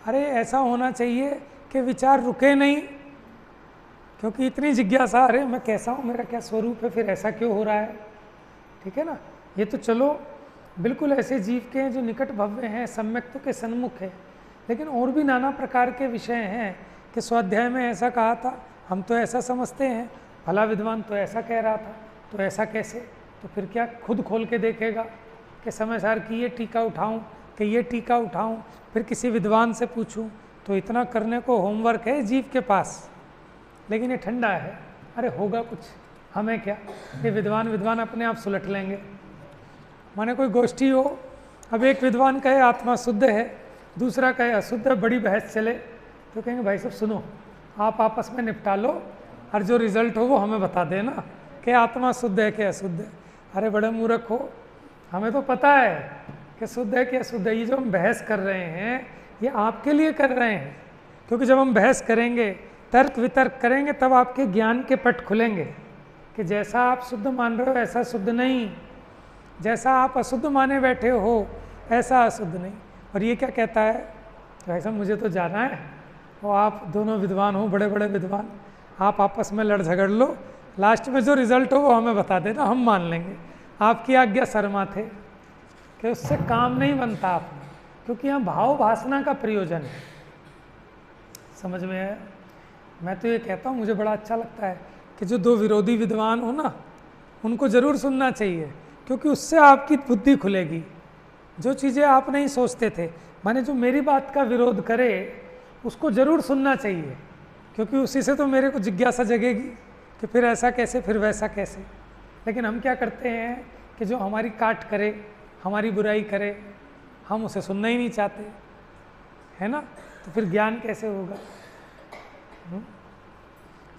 अरे ऐसा होना चाहिए कि विचार रुके नहीं, क्योंकि इतनी जिज्ञासा, अरे मैं कैसा हूँ, मेरा क्या स्वरूप है, फिर ऐसा क्यों हो रहा है, ठीक है ना। ये तो चलो बिल्कुल ऐसे जीव के हैं जो निकट भव्य हैं, सम्यक्त्व के सन्मुख है, लेकिन और भी नाना प्रकार के विषय हैं कि स्वाध्याय में ऐसा कहा था, हम तो ऐसा समझते हैं, भला विद्वान तो ऐसा कह रहा था, तो ऐसा कैसे। तो फिर क्या खुद खोल के देखेगा कि समय सार की ये टीका उठाऊं कि ये टीका उठाऊं, फिर किसी विद्वान से पूछूं। तो इतना करने को होमवर्क है जीव के पास, लेकिन ये ठंडा है। अरे होगा कुछ, हमें क्या, ये विद्वान अपने आप सुलट लेंगे। माने कोई गोष्ठी हो, अब एक विद्वान कहे आत्मा शुद्ध है, दूसरा कहे अशुद्ध है, बड़ी बहस चले, तो कहेंगे भाई सब सुनो, आप आपस में निपटा लो और जो रिजल्ट हो वो हमें बता देना कि आत्मा शुद्ध है कि अशुद्ध है। अरे बड़े मूर्ख हो, हमें तो पता है कि शुद्ध है कि अशुद्ध है। ये जो हम बहस कर रहे हैं ये आपके लिए कर रहे हैं, क्योंकि जब हम बहस करेंगे, तर्क वितर्क करेंगे, तब आपके ज्ञान के पट खुलेंगे कि जैसा आप शुद्ध मान रहे हो ऐसा शुद्ध नहीं, जैसा आप अशुद्ध माने बैठे हो ऐसा अशुद्ध नहीं। और ये क्या कहता है, तो ऐसा मुझे तो जाना है, और आप दोनों विद्वान हो, बड़े बड़े विद्वान, आप आपस में लड़ झगड़ लो, लास्ट में जो रिजल्ट हो वो हमें बता देना, हम मान लेंगे। आपकी आज्ञा शर्मा थे कि उससे काम नहीं बनता आप, क्योंकि यहाँ भाव भासना का प्रयोजन है। समझ में है? मैं तो ये कहता हूँ, मुझे बड़ा अच्छा लगता है कि जो दो विरोधी विद्वान हो ना, उनको ज़रूर सुनना चाहिए, क्योंकि उससे आपकी बुद्धि खुलेगी। जो चीज़ें आप नहीं सोचते थे, माने जो मेरी बात का विरोध करे उसको ज़रूर सुनना चाहिए, क्योंकि उसी से तो मेरे को जिज्ञासा जगेगी कि फिर ऐसा कैसे, फिर वैसा कैसे। लेकिन हम क्या करते हैं कि जो हमारी काट करे, हमारी बुराई करे, हम उसे सुनना ही नहीं चाहते, है ना। तो फिर ज्ञान कैसे होगा।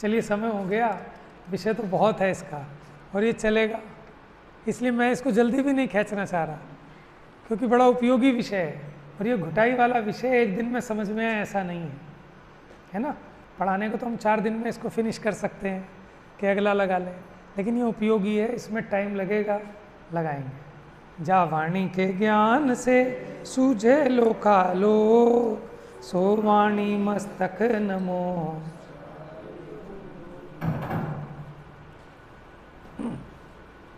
चलिए समय हो गया, विषय तो बहुत है इसका और ये चलेगा, इसलिए मैं इसको जल्दी भी नहीं खींचना चाह रहा, क्योंकि बड़ा उपयोगी विषय है। और ये घुटाई वाला विषय एक दिन में समझ में आए ऐसा नहीं है ना। पढ़ाने को तो हम 4 दिन में इसको फिनिश कर सकते हैं कि अगला लगा लें, लेकिन ये उपयोगी है, इसमें टाइम लगेगा, लगाएंगे। जा वाणी के ज्ञान से सूझे लोकालोक, सो वाणी मस्तक नमो।